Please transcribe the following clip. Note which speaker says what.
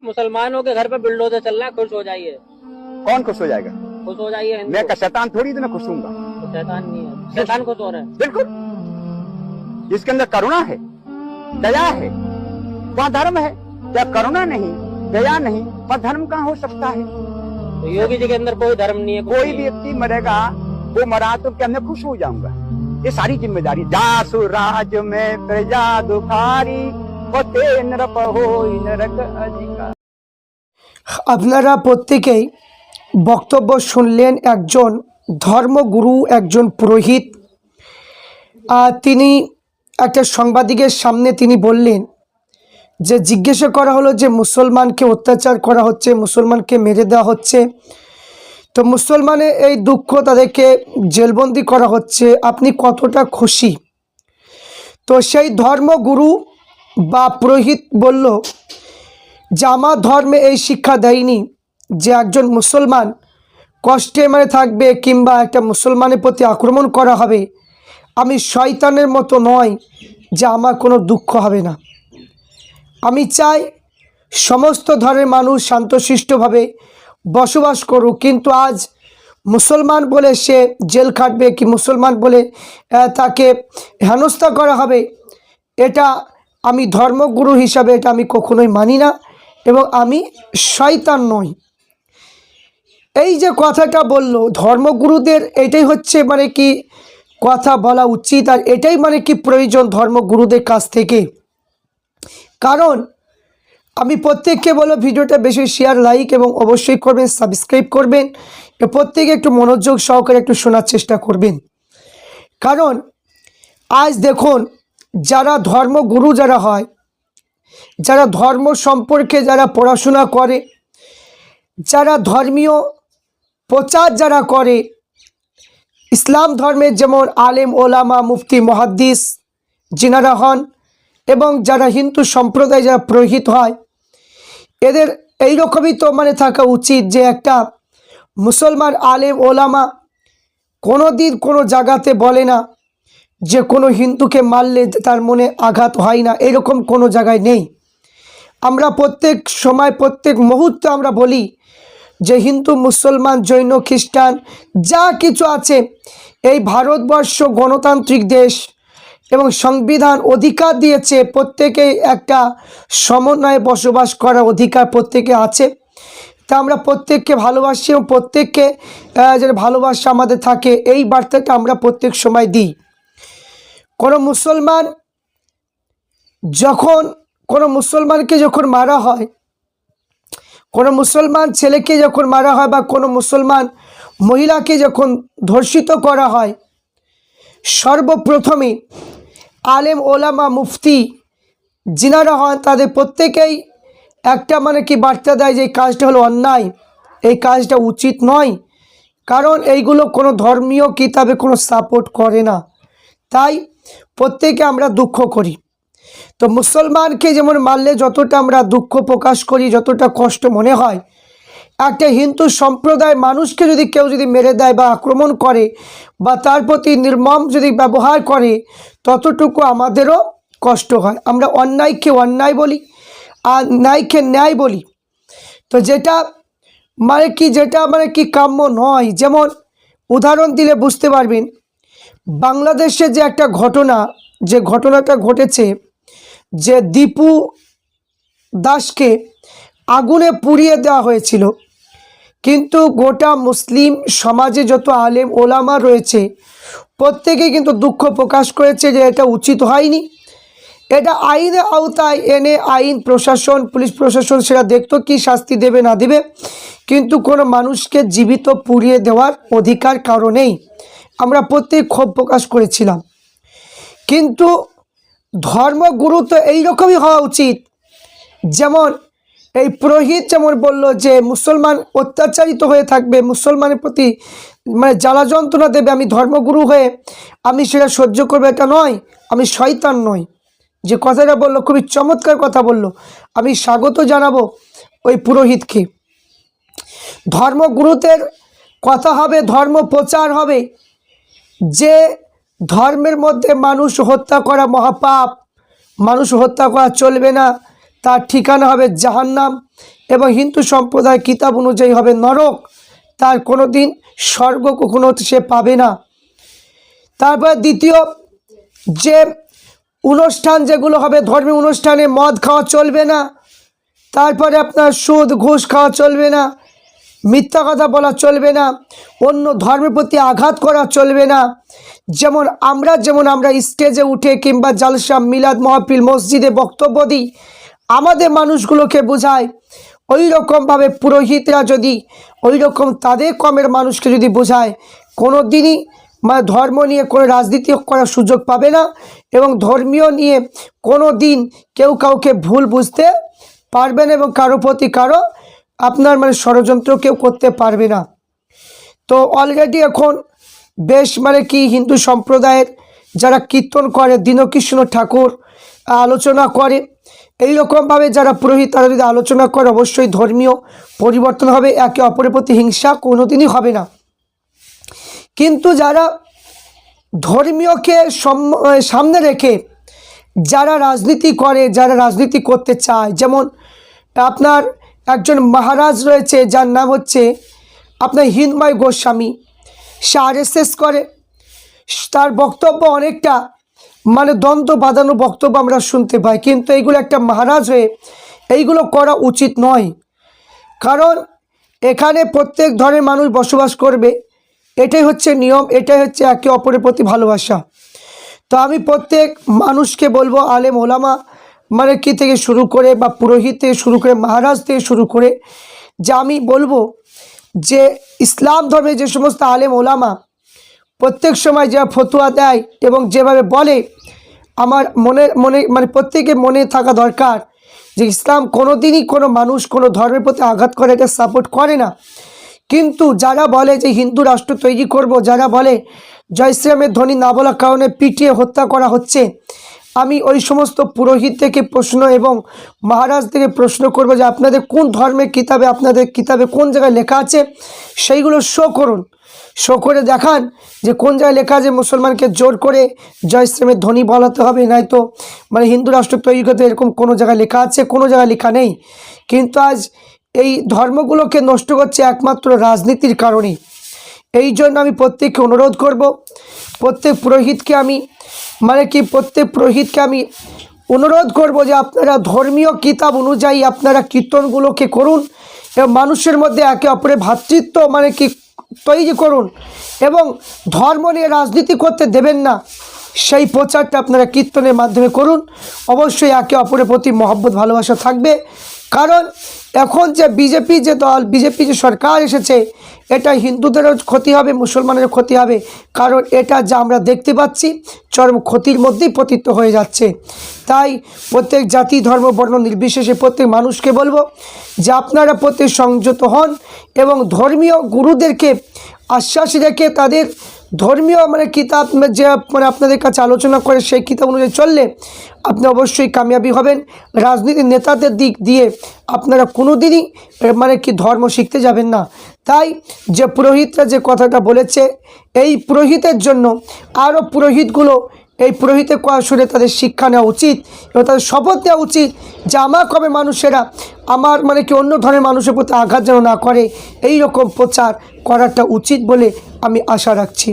Speaker 1: मुसलमानों के घर पे बुलडोजर चल रहा है, खुश हो जाइए।
Speaker 2: कौन खुश हो जाएगा?
Speaker 1: खुश हो जाइए।
Speaker 2: मैं का शैतान थोड़ी तो मैं खुश हूंगा।
Speaker 1: तो शैतान नहीं है, शैतान खुश हो रहा है।
Speaker 2: बिल्कुल, जिसके अंदर करुणा है, दया है, वहाँ धर्म है। क्या करुणा नहीं, दया नहीं, वह धर्म कहाँ हो सकता है?
Speaker 1: तो योगी जी के अंदर कोई धर्म नहीं है।
Speaker 2: कोई व्यक्ति मरेगा, वो मरा तो क्या मैं खुश हो जाऊंगा? ये सारी जिम्मेदारी। जासु राज में प्रजा दुखारी होते नरप होई नरक अधिकार।
Speaker 3: আপনারা প্রত্যেকেই বক্তব্য শুনলেন একজন ধর্মগুরু, একজন পুরোহিত। তিনি একটা সাংবাদিকের সামনে তিনি বললেন যে জিজ্ঞাসা করা হলো যে মুসলমানকে অত্যাচার করা হচ্ছে, মুসলমানকে মেরে দেওয়া হচ্ছে, তো মুসলমানের এই দুঃখ, তাদেরকে জেলবন্দি করা হচ্ছে, আপনি কতটা খুশি? তো সেই ধর্মগুরু বা পুরোহিত বলল যে আমার ধর্মে এই শিক্ষা দেয়নি যে একজন মুসলমান কষ্টে মানে থাকবে কিংবা একটা মুসলমানের প্রতি আক্রমণ করা হবে। আমি শয়তানের মতো নয় যে আমার কোনো দুঃখ হবে না। আমি চাই সমস্ত ধর্মের মানুষ শান্তশিষ্টভাবে বসবাস করুক, কিন্তু আজ মুসলমান বলে সে জেল খাটবে কি মুসলমান বলে তাকে হেনস্থা করা হবে, এটা আমি ধর্মগুরু হিসাবে এটা আমি কখনোই মানি না, এবং আমি শয়তান নই। এই যে কথাটা বলল ধর্মগুরুদের, এটাই হচ্ছে মানে কি কথা বলা উচিত, আর এটাই মানে কি প্রয়োজন ধর্মগুরুদের কাছ থেকে। কারণ আমি প্রত্যেককে বলবো ভিডিওটা বেশি শেয়ার, লাইক এবং অবশ্যই করবেন, সাবস্ক্রাইব করবেন, প্রত্যেকে একটু মনোযোগ সহকারে একটু শোনার চেষ্টা করবেন। কারণ আজ দেখুন, যারা ধর্মগুরু যারা হয়, যারা ধর্ম সম্পর্কে যারা পড়াশোনা করে, যারা ধর্মীয় প্রচার যারা করে, ইসলাম ধর্মের যেমন আলেম ওলামা মুফতি মুহাদ্দিস যিনারা হন, এবং যারা হিন্দু সম্প্রদায় যারা পুরোহিত হয়, এদের এইরকমই তো মানে থাকা উচিত যে একটা মুসলমান আলেম ওলামা কোনো দিন কোনো জায়গাতে বলে না যে কোনো হিন্দুকে মারলে তার মনে আঘাত হয় না, এরকম কোনো জায়গায় নেই। আমরা প্রত্যেক সময় প্রত্যেক মুহূর্তে আমরা বলি যে হিন্দু মুসলমান জৈন খ্রিস্টান যা কিছু আছে, এই ভারতবর্ষ গণতান্ত্রিক দেশ এবং সংবিধান অধিকার দিয়েছে প্রত্যেকে একটা সমন্বয়ে বসবাস করার অধিকার প্রত্যেকে আছে। তা আমরা প্রত্যেককে ভালোবাসি এবং প্রত্যেককে যে ভালোবাসা আমাদের থাকে, এই বার্তাটা আমরা প্রত্যেক সময় দিই। কোনো মুসলমান যখন কোনো মুসলমানকে যখন মারা হয়, কোনো মুসলমান ছেলেকে যখন মারা হয় বা কোনো মুসলমান মহিলাকে যখন ধর্ষিত করা হয়, সর্বপ্রথমে আলেম ওলামা মুফতি যিনারা হন তাদের প্রত্যেকেই একটা মানে কি বার্তা দেয় যে এই কাজটা হলো অন্যায়, এই কাজটা উচিত নয়। কারণ এইগুলো কোনো ধর্মীয় কিতাবে কোনো সাপোর্ট করে না। তাই প্রত্যেকে আমরা দুঃখ করি। তো মুসলমানকে যেমন মারলে যতটা আমরা দুঃখ প্রকাশ করি, যতটা কষ্ট মনে হয়, একটা হিন্দু সম্প্রদায় মানুষকে যদি কেউ যদি মেরে দেয় বা আক্রমণ করে বা তার প্রতি নির্মম যদি ব্যবহার করে, ততটুকু আমাদেরও কষ্ট হয়। আমরা অন্যায়কে অন্যায় বলি আর ন্যায়কে ন্যায় বলি। তো যেটা মানে কি কাম্য নয়, যেমন উদাহরণ দিলে বুঝতে পারবেন, বাংলাদেশে যে একটা ঘটনা, যে ঘটনাটা ঘটেছে যে দীপু দাসকে আগুনে পুড়িয়ে দেওয়া হয়েছিল, কিন্তু গোটা মুসলিম সমাজে যত আলেম ওলামা রয়েছে প্রত্যেকেই কিন্তু দুঃখ প্রকাশ করেছে যে এটা উচিত হয়নি। এটা আইনের আওতায় এনে আইন প্রশাসন, পুলিশ প্রশাসন সেটা দেখতো কি শাস্তি দেবে না দেবে, কিন্তু কোনো মানুষকে জীবিত পুড়িয়ে দেওয়ার অধিকার কারো নেই। আমরা প্রত্যেক ক্ষোভ প্রকাশ করেছিলাম। কিন্তু ধর্মগুরু তো এইরকমই হওয়া উচিত। যেমন এই পুরোহিত যেমন বলল যে মুসলমান অত্যাচারিত হয়ে থাকবে, মুসলমানের প্রতি মানে জ্বালা যন্ত্রণা দেবে, আমি ধর্মগুরু হয়ে আমি সেটা সহ্য করবো, এটা নয়। আমি শয়তান নই। যে কথাটা বললো খুবই চমৎকার কথা বলল, আমি স্বাগত জানাবো ওই পুরোহিতকে। ধর্মগুরুদের কথা হবে, ধর্ম প্রচার হবে যে ধর্মের মধ্যে মানুষ হত্যা করা মহাপাপ, মানুষ হত্যা করা চলবে না, তার ঠিকানা হবে জাহান্নাম, এবং হিন্দু সম্প্রদায় কিতাব অনুযায়ী হবে নরক, তার কোনো দিন স্বর্গ কখনো সে পাবে না। তারপর দ্বিতীয় যে অনুষ্ঠান যেগুলো হবে, ধর্মীয় অনুষ্ঠানে মদ খাওয়া চলবে না, তারপরে আপনার সুদ ঘুষ খাওয়া চলবে না, মিথ্যা কথা বলা চলবে না, অন্য ধর্মের প্রতি আঘাত করা চলবে না। যেমন আমরা স্টেজে উঠে কিংবা জালসা মিলাদ মাহফিল মসজিদে বক্তব্য দিই, আমাদের মানুষগুলোকে বোঝায়, ওই রকমভাবে পুরোহিতরা যদি ওই রকম তাদের কমের মানুষকে যদি বোঝায়, কোনো দিনই মানে ধর্ম নিয়ে কোনো রাজনীতি করার সুযোগ পাবে না, এবং ধর্মীয় নিয়ে কোনো দিন কেউ কাউকে ভুল বুঝতে পারবে না, এবং কারো প্রতি কারো আপনার মানে ষড়যন্ত্র কেউ করতে পারবে না। তো অলরেডি এখন বেশ মানে কি হিন্দু সম্প্রদায়ের যারা কীর্তন করে, দীনকৃষ্ণ ঠাকুর আলোচনা করে, এই রকমভাবে যারা পুরোহিত তারা যদি আলোচনা করে, অবশ্যই ধর্মীয় পরিবর্তন হবে, একে অপরের প্রতি হিংসা কোনোদিনই হবে না। কিন্তু যারা ধর্মীয়কে সামনে রেখে যারা রাজনীতি করে, যারা রাজনীতি করতে চায়, যেমন আপনার একজন মহারাজ রয়েছে যার নাম হচ্ছে আপনার হিন্দময় গোস্বামী, সে RSS করে, তার বক্তব্য অনেকটা মানে দ্বন্দ্ব বাঁধানো বক্তব্য আমরা শুনতে পাই, কিন্তু এইগুলো একটা মহারাজ হয়ে এইগুলো করা উচিত নয়। কারণ এখানে প্রত্যেক ধরনের মানুষ বসবাস করবে, এটাই হচ্ছে নিয়ম, এটাই হচ্ছে একে অপরের প্রতি ভালোবাসা। তো আমি প্রত্যেক মানুষকে বলবো, আলেম ওলামা মানে কি থেকে শুরু করে বা পুরোহিত থেকে শুরু করে মহারাজ থেকে শুরু করে, যে আমি বলবো যে ইসলাম ধর্মে যে সমস্ত আলেম ওলামা প্রত্যেক সময় যা ফতোয়া দেয় এবং যেভাবে বলে, আমার মনে মানে প্রত্যেকের মনে থাকা দরকার যে ইসলাম কোনো দিনই কোনো মানুষ কোনো ধর্মের প্রতি আঘাত করে এটা সাপোর্ট করে না। কিন্তু যারা বলে যে হিন্দু রাষ্ট্র তৈরি করব, যারা বলে জয় শ্রীরামের ধ্বনি না বলার কারণে পিটিয়ে হত্যা করা হচ্ছে, আমি ওই সমস্ত পুরোহিত থেকে প্রশ্ন এবং মহারাজ থেকে প্রশ্ন করব যে আপনাদের কোন ধর্মের কিতাবে, আপনাদের কিতাবে কোন জায়গায় লেখা আছে সেইগুলো শো করুন, শো করে দেখান যে কোন জায়গায় লেখা আছে মুসলমানকে জোর করে জয় শ্রীরামের ধ্বনি বলাতে হবে, নয়তো মানে হিন্দু রাষ্ট্র তৈরি করতে, এরকম কোনো জায়গায় লেখা আছে? কোনো জায়গায় লেখা নেই। কিন্তু আজ এই ধর্মগুলোকে নষ্ট করছে একমাত্র রাজনীতির কারণে। এই জন্য আমি প্রত্যেককে অনুরোধ করব, প্রত্যেক পুরোহিতকে আমি অনুরোধ করব যে আপনারা ধর্মীয় কিতাব অনুযায়ী আপনারা কীর্তনগুলোকে করুন, এবং মানুষের মধ্যে একে অপরের ভ্রাতৃত্ব তৈরি করুন, এবং ধর্ম নিয়ে রাজনীতি করতে দেবেন না, সেই প্রচারটা আপনারা কীর্তনের মাধ্যমে করুন। অবশ্যই একে অপরের প্রতি মহব্বত ভালোবাসা থাকবে। কারণ এখন যে বিজেপি যে সরকার এসেছে, এটা হিন্দুদেরও ক্ষতি হবে, মুসলমানেরও ক্ষতি হবে। কারণ এটা যা আমরা দেখতে পাচ্ছি চরম ক্ষতির মধ্যেই পতিত হয়ে যাচ্ছে। তাই প্রত্যেক জাতি ধর্ম বর্ণ নির্বিশেষে প্রত্যেক মানুষকে বলবো যে আপনারা প্রত্যেক সংযত হন, এবং ধর্মীয় গুরুদেরকে আশ্বাস রেখে তাদের ধর্মীয় কিতাব যে আপনাদের কাছে আলোচনা করে সেই কিতাব অনুযায়ী চললে আপনি অবশ্যই কামিয়াবি হবেন। রাজনীতির নেতাদের দিক দিয়ে আপনারা কোনো দিনই ধর্ম শিখতে যাবেন না। তাই যে পুরোহিতরা যে কথাটা বলেছে, এই পুরোহিতের জন্য আরও পুরোহিতগুলো এই পুরোহিতের কথা শুনে তাদের শিক্ষা নেওয়া উচিত, এবং তাদের শপথ নেওয়া উচিত যে আমার কবে মানুষেরা আমার অন্য ধরনের মানুষের প্রতি আঘাত যেন না করে, এই রকম প্রচার করাটা উচিত বলে আমি আশা রাখছি।